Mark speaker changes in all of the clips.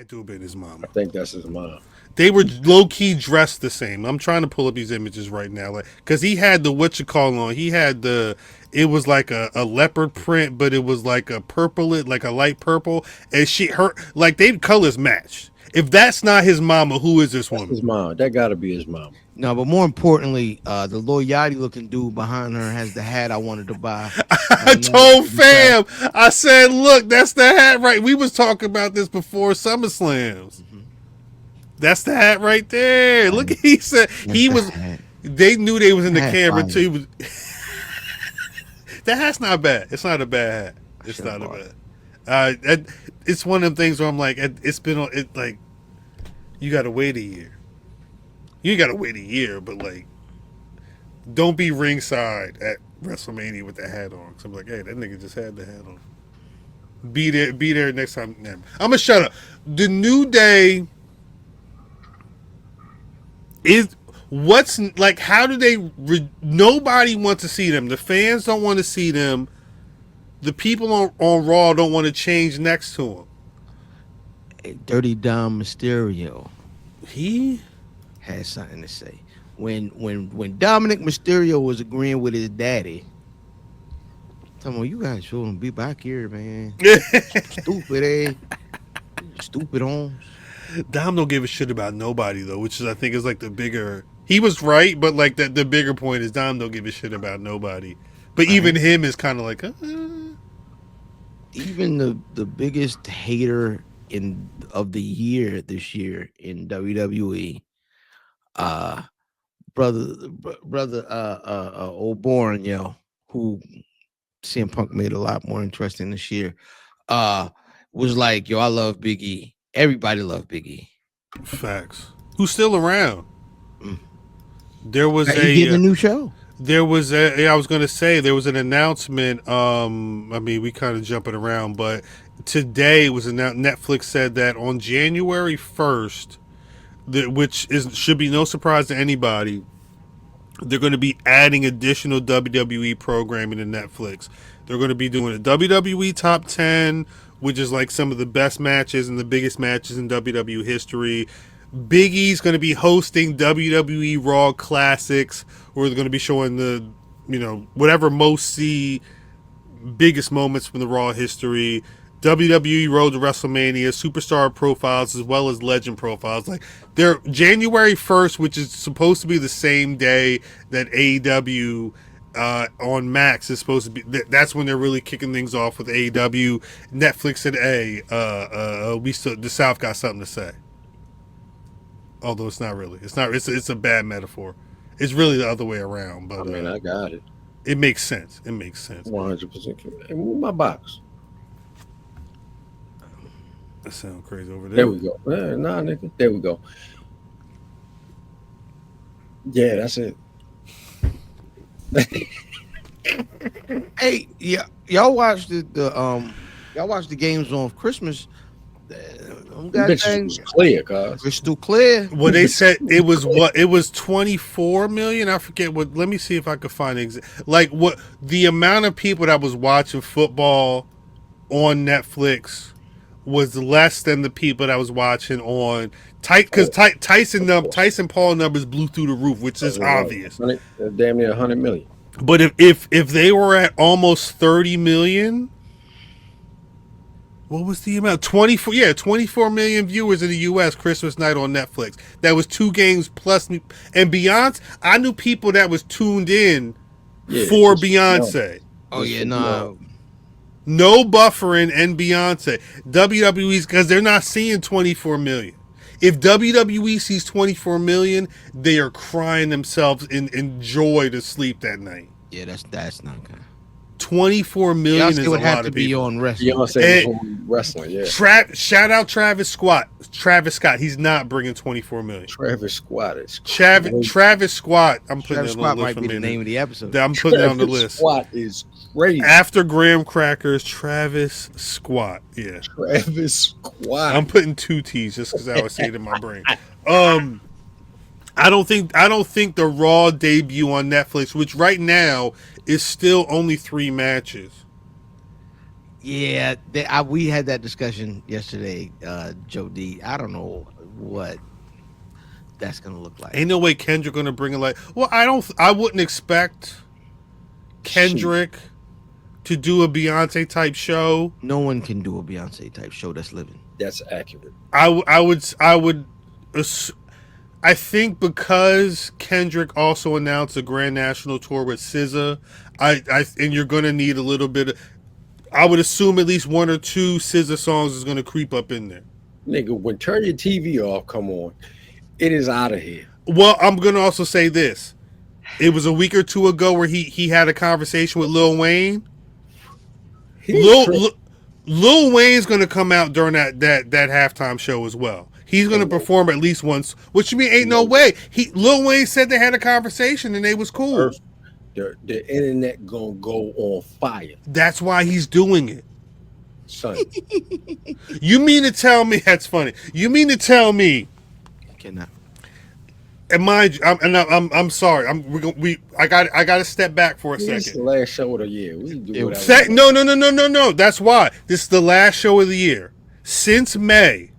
Speaker 1: Had to have been his
Speaker 2: I
Speaker 1: mama.
Speaker 2: think that's his mom.
Speaker 1: They were low key dressed the same. I'm trying to pull up these images right now, like because he had the what you call on. He had the it was like a leopard print, but it was like a purple, like a light purple, and her like they colors matched. If that's not his mama, who is this
Speaker 2: That's
Speaker 1: woman?
Speaker 2: his mom. That got to be his mom.
Speaker 3: No, but more importantly, the Lil Yachty looking dude behind her has the hat I wanted to buy.
Speaker 1: I told fam, I said, look, that's the hat right. We was talking about this before SummerSlams.
Speaker 3: Mm-hmm.
Speaker 1: That's the hat right there. Look, he said
Speaker 3: That's
Speaker 1: he
Speaker 3: the
Speaker 1: was.
Speaker 3: hat.
Speaker 1: They knew they was in the
Speaker 3: Hat
Speaker 1: camera
Speaker 3: fire.
Speaker 1: too. He was, that hat's not bad. It's not a bad hat.
Speaker 3: I
Speaker 1: It's
Speaker 3: should have
Speaker 1: not a
Speaker 3: bought
Speaker 1: bad. It's one of them things where I'm like, it's been on. It like, you got to wait a year. You got to wait a year, but like, don't be ringside at WrestleMania with the hat on. Cause I'm like, hey, that nigga just had the hat on. Be there next time. Nah, I'm gonna shut up. The New Day is what's like. How do they? Nobody wants to see them. The fans don't want to see them. The people on Raw don't want to change next to him.
Speaker 3: Dirty Dom Mysterio
Speaker 1: He
Speaker 3: had something to say. When Dominic Mysterio was agreeing with his daddy, tell him, you guys shouldn't be back here, man. Stupid, eh? Stupid homes.
Speaker 1: Dom don't give a shit about nobody though, which is I think is like the bigger. He was right, but like the bigger point is Dom don't give a shit about nobody. But even
Speaker 3: Right.
Speaker 1: him is kind of like,
Speaker 3: Even the biggest hater in of the year this year in WWE, uh, brother O'Born, who CM Punk made a lot more interesting this year, uh, was like, yo, I love Big E. Everybody loved Big E.
Speaker 1: facts. Who's still around?
Speaker 3: Mm.
Speaker 1: There was
Speaker 3: He getting a new show.
Speaker 1: There was a. I was going to say there was an announcement. I mean, we kind of jumping around, but today was announced. Netflix said that on January 1st, which is should be no surprise to anybody, they're going to be adding additional WWE programming to Netflix. They're going to be doing a WWE Top 10, which is like some of the best matches and the biggest matches in WWE history. Big E's going to be hosting WWE Raw Classics, where they're going to be showing the, whatever most see biggest moments from the Raw history. WWE Road to WrestleMania, Superstar Profiles, as well as Legend Profiles. Like, they're January 1st, which is supposed to be the same day that AEW on Max is supposed to be. That's when they're really kicking things off with AEW. Netflix said, "Hey, we still the South got something to say." Although it's not really. It's not. It's a bad metaphor. It's really the other way around. But
Speaker 2: I mean, I got it.
Speaker 1: it makes sense. It makes sense.
Speaker 2: 100%. Hey, move my box.
Speaker 1: That sounds crazy over
Speaker 2: There
Speaker 1: there.
Speaker 2: we go. Nah, nigga. There we go. Yeah, that's it.
Speaker 3: Hey, yeah, y'all watched y'all watched the games on Christmas.
Speaker 2: Bitch was clear, cuz.
Speaker 3: Crystal clear.
Speaker 1: Well, they said it was what? It was 24 million. I forget what. Let me see if I could find like what the amount of people that was watching football on Netflix was less than the people that was watching on because Tyson Paul numbers blew through the roof, which is obvious.
Speaker 2: Damn near 100 million.
Speaker 1: But if they were at almost 30 million. What was the amount? 24, yeah, 24 million viewers in the U.S. Christmas night on Netflix. That was 2 games plus me. And Beyonce, I knew people that was tuned in for Beyonce.
Speaker 3: Oh yeah, nah.
Speaker 1: No buffering and Beyonce. WWE's, because they're not seeing 24 million. If WWE sees 24 million, they are crying themselves in joy to sleep that night.
Speaker 3: Yeah, that's not good.
Speaker 1: 24 million is a
Speaker 3: would have
Speaker 1: lot
Speaker 3: to
Speaker 1: of
Speaker 3: be
Speaker 1: people.
Speaker 3: on wrestling.
Speaker 2: Beyonce was on wrestling, yeah.
Speaker 1: Shout out Travis Scott. He's not bringing 24 million.
Speaker 2: Travis Scott is
Speaker 1: Travis Scott. I'm putting
Speaker 3: Travis
Speaker 1: it on
Speaker 3: Scott
Speaker 1: the list
Speaker 3: might
Speaker 1: for
Speaker 3: be the
Speaker 1: me.
Speaker 3: name of the episode.
Speaker 1: I'm putting it on the list.
Speaker 2: Scott is crazy.
Speaker 1: After Graham Crackers, Travis Scott. Yeah.
Speaker 2: Travis Scott.
Speaker 1: I'm putting 2 T's just because I would say it in my brain. I don't think the Raw debut on Netflix, which right now is still only 3 matches.
Speaker 3: Yeah, we had that discussion yesterday, Joe D. I don't know what that's gonna look like.
Speaker 1: Ain't no way Kendrick gonna bring it like. Well, I don't. I wouldn't expect
Speaker 2: Shoot,
Speaker 1: Kendrick to do a Beyonce type show.
Speaker 3: No one can do a Beyonce type show that's living.
Speaker 2: that's accurate.
Speaker 1: I would. I think because Kendrick also announced a grand national tour with SZA, and you're gonna need a little bit of. I would assume at least one or two SZA songs is gonna creep up in there.
Speaker 2: Nigga, when turn your TV off, come on. It is out of here.
Speaker 1: Well, I'm gonna also say this. It was a week or two ago where he had a conversation with Lil Wayne.
Speaker 2: He's
Speaker 1: Lil,
Speaker 2: tripping.
Speaker 1: Lil, Lil Wayne's gonna come out during that halftime show as well. He's gonna
Speaker 2: And
Speaker 1: perform at least once. Which you mean ain't no way. Lil Wayne said they had a conversation and they was cool.
Speaker 2: Earth, the internet gonna go on fire,
Speaker 1: That's why he's doing it.
Speaker 2: son.
Speaker 1: You mean to tell me that's funny? You mean to tell me?
Speaker 3: You cannot.
Speaker 1: And mind you, I'm sorry. I got to step back for a
Speaker 2: This is the
Speaker 1: second.
Speaker 2: last show of the year. We can do whatever.
Speaker 1: No. That's why this is the last show of the year since May.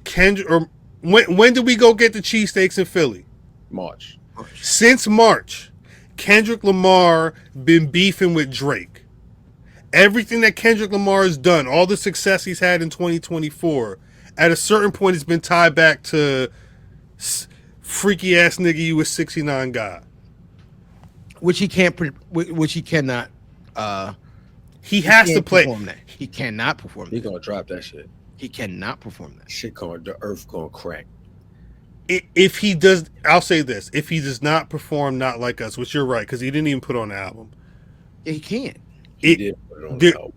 Speaker 1: Kendrick, or when did we go get the cheesesteaks in Philly?
Speaker 2: March.
Speaker 1: Since March, Kendrick Lamar been beefing with Drake. Everything that Kendrick Lamar has done, all the success he's had in 2024, at a certain point, it's been tied back to freaky ass nigga you was 69 guy.
Speaker 3: Which he can't. Which he cannot.
Speaker 1: He has to
Speaker 3: Can't
Speaker 1: play.
Speaker 3: perform that. He cannot perform
Speaker 2: He
Speaker 3: that.
Speaker 2: gonna drop that shit.
Speaker 3: He cannot perform that.
Speaker 2: Shit going, the earth gonna crack.
Speaker 1: If he does, I'll say this: if he does not perform "Not Like Us," which you're right, because he didn't even put on the album.
Speaker 3: Yeah, he can't.
Speaker 2: He
Speaker 1: It,
Speaker 2: did put it on
Speaker 1: there-
Speaker 2: the album.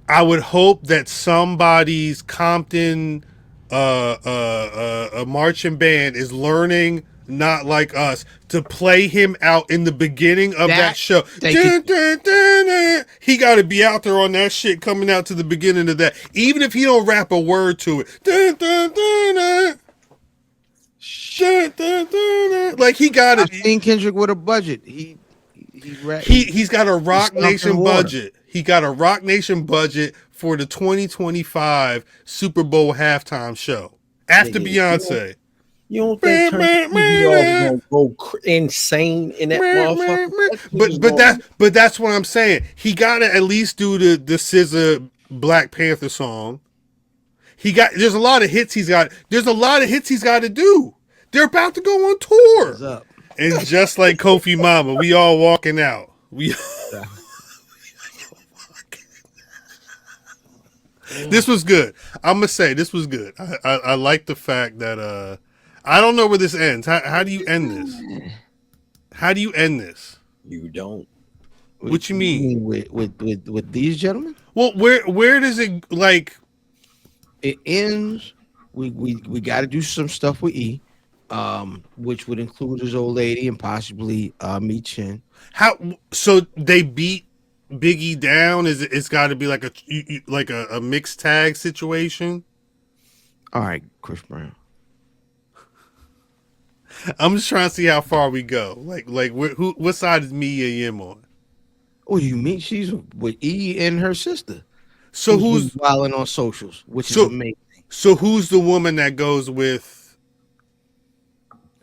Speaker 1: I would hope that somebody's Compton a marching band is learning "Not Like Us" to play him out in the beginning of that show. He got to be out there on that shit coming out to the beginning of that, even if he don't rap a word to it. Like he got
Speaker 3: I've
Speaker 1: it.
Speaker 3: seen Kendrick with a budget.
Speaker 1: He's got a Rock
Speaker 3: stomping
Speaker 1: Nation
Speaker 3: water.
Speaker 1: budget. He got a Rock Nation budget for the 2025 Super Bowl halftime show after
Speaker 2: Nigga,
Speaker 1: Beyonce.
Speaker 2: You don't think turn your TV off gonna go insane in that motherfucker?
Speaker 1: But that's what I'm saying. He got to at least do the SZA Black Panther song. There's a lot of hits he's got. There's a lot of hits he's got to do. They're about to go on
Speaker 3: What's
Speaker 1: tour.
Speaker 3: up?
Speaker 1: And just like Kofi Mama, we all walking out. This was good. I'm gonna say this was good. I like the fact that I don't know where this ends. How do you end this? How do you end this?
Speaker 2: You don't.
Speaker 1: What you mean?
Speaker 3: With these gentlemen?
Speaker 1: Well, where does it like?
Speaker 3: It ends. We got to do some stuff with E, which would include his old lady and possibly Me Chin.
Speaker 1: How so they beat Biggie down? It's got to be like a mixed tag situation?
Speaker 3: All right, Chris Brown.
Speaker 1: I'm just trying to see how far we go. Like what side is Mia Yim on?
Speaker 3: What do you mean? She's with E and her sister.
Speaker 1: So who's
Speaker 3: wilding on socials, which is
Speaker 1: So-
Speaker 3: amazing.
Speaker 1: so who's the woman that goes with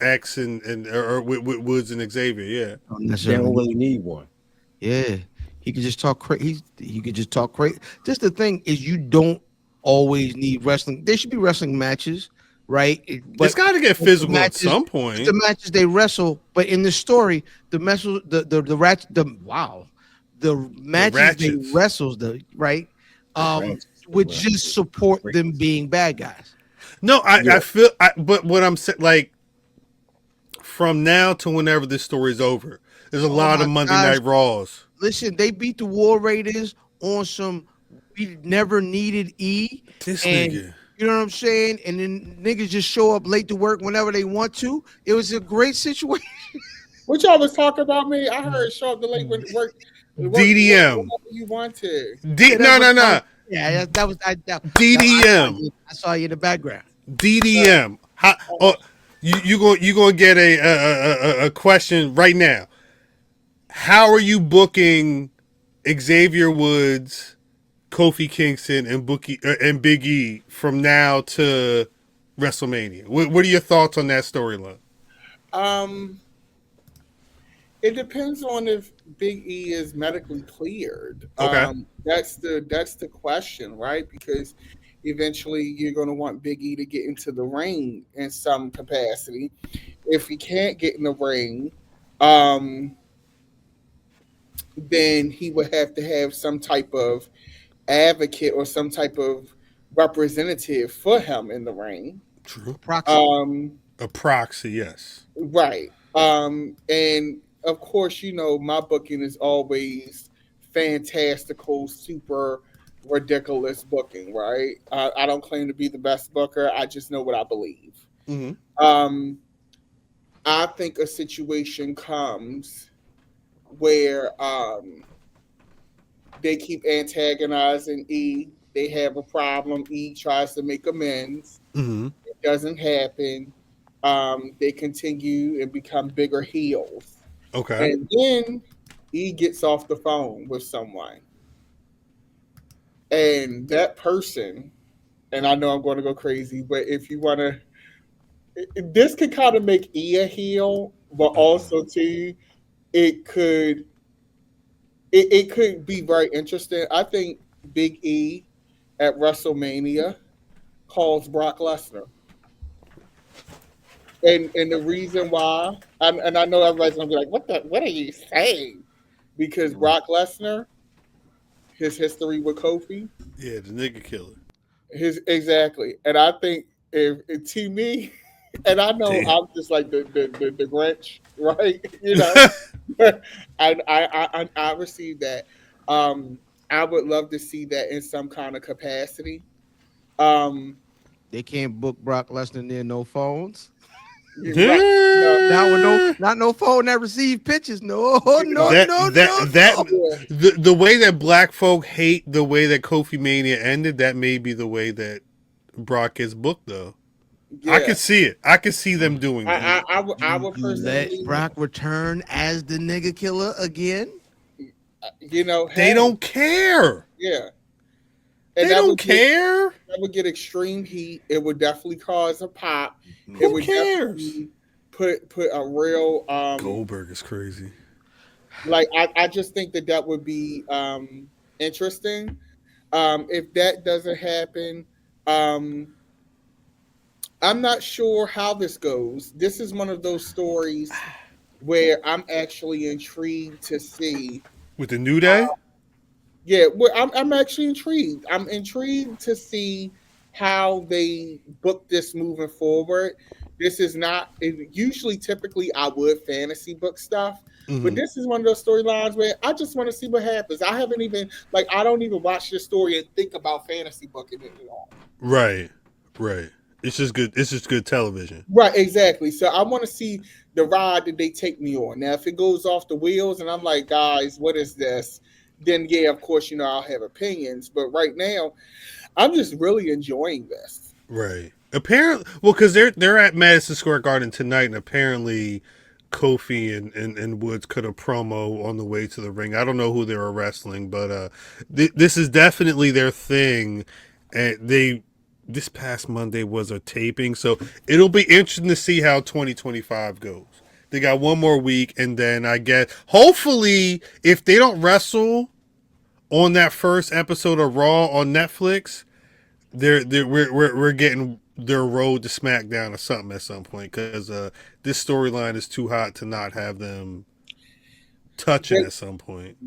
Speaker 1: X or with Woods and Xavier? Yeah.
Speaker 3: Don't
Speaker 2: They
Speaker 3: necessarily
Speaker 2: don't really need one.
Speaker 3: Yeah, he could just talk crazy. He could just talk crazy. Just the thing is, you don't always need wrestling. There should be wrestling matches, right?
Speaker 1: It's got to get physical at some point.
Speaker 3: The matches they wrestle, but in the story, the matches they
Speaker 1: Ratchets.
Speaker 3: wrestle, would just support them being bad guys.
Speaker 1: No, I feel, but what I'm saying, like, from now to whenever this story's over, there's a lot of Monday Night Raws.
Speaker 3: Listen, they beat the War Raiders on some. We never needed E.
Speaker 1: This
Speaker 3: and,
Speaker 1: nigga.
Speaker 3: You know what I'm saying? And then niggas just show up late to work whenever they want to. It was a great situation.
Speaker 4: What y'all was talking about me? I heard show up the late when work.
Speaker 1: DDM.
Speaker 4: Whatever you want to.
Speaker 1: No.
Speaker 3: Yeah, that was
Speaker 1: DDM.
Speaker 3: I saw you in the background.
Speaker 1: DDM. How, you gonna get a question right now. How are you booking Xavier Woods, Kofi Kingston, and Big E from now to WrestleMania. What are your thoughts on that storyline?
Speaker 4: Um, it depends on if Big E is medically cleared.
Speaker 1: Okay.
Speaker 4: That's the question, right? Because eventually you're going to want Big E to get into the ring in some capacity. If he can't get in the ring, um, then he would have to have some type of advocate or some type of representative for him in the ring.
Speaker 1: True.
Speaker 3: Proxy.
Speaker 1: A proxy, yes.
Speaker 4: Right. And of course, my booking is always fantastical, super ridiculous booking, right? I don't claim to be the best booker. I just know what I believe.
Speaker 1: Mm-hmm.
Speaker 4: Um, I think a situation comes where they keep antagonizing E. They have a problem. E tries to make amends.
Speaker 1: Mm-hmm.
Speaker 4: It doesn't happen. They continue and become bigger heels.
Speaker 1: Okay.
Speaker 4: And then he gets off the phone with someone. And that person, and I know I'm going to go crazy, but if you want to, this could kind of make E a heel, but also too, it could it could be very interesting. I think Big E at WrestleMania calls Brock Lesnar. And the reason why, and I know everybody's gonna be like, what are you saying? Because Brock Lesnar, his history with Kofi,
Speaker 1: Yeah, the nigga killer.
Speaker 4: his exactly. And I think if to me, and I know
Speaker 1: Damn.
Speaker 4: I'm just like the Grinch, right? I received that. I would love to see that in some kind of capacity. Um,
Speaker 3: They can't book Brock Lesnar near no phones.
Speaker 4: right,
Speaker 3: Now with not no phone that receive pitches. No.
Speaker 1: The way that black folk hate the way that Kofi Mania ended, that may be the way that Brock gets booked though.
Speaker 4: yeah.
Speaker 1: I could see it. I could see them doing that.
Speaker 4: I would
Speaker 3: You
Speaker 4: personally
Speaker 3: let Brock return as the nigga killer again.
Speaker 1: They
Speaker 4: hey,
Speaker 1: don't care.
Speaker 4: yeah.
Speaker 1: They don't care.
Speaker 4: That would get extreme heat. It would definitely cause a pop. It
Speaker 1: Who
Speaker 4: would
Speaker 1: cares?
Speaker 4: definitely put a real
Speaker 1: Goldberg is crazy.
Speaker 4: like I just think that would be interesting. If that doesn't happen, um, I'm not sure how this goes. This is one of those stories where I'm actually intrigued to see.
Speaker 1: With the New Day?
Speaker 4: Yeah, well, I'm actually intrigued. I'm intrigued to see how they book this moving forward. This is not usually typically I would fantasy book stuff, but this is one of those storylines where I just want to see what happens. I haven't even I don't even watch this story and think about fantasy booking it at all.
Speaker 1: Right. It's just good. It's just good television.
Speaker 4: Right, exactly. So I want to see the ride that they take me on. Now, if it goes off the wheels and I'm like, guys, what is this? Then yeah, of course, I'll have opinions. But right now, I'm just really enjoying this.
Speaker 1: Right. Apparently, well, because they're at Madison Square Garden tonight, and apparently, Kofi and Woods cut a promo on the way to the ring. I don't know who they were wrestling, but this is definitely their thing. And this past Monday was a taping, so it'll be interesting to see how 2025 goes. They got one more week, and then I guess hopefully, if they don't wrestle on that first episode of Raw on Netflix, we're getting their road to SmackDown or something at some point, because this storyline is too hot to not have them touching at some point.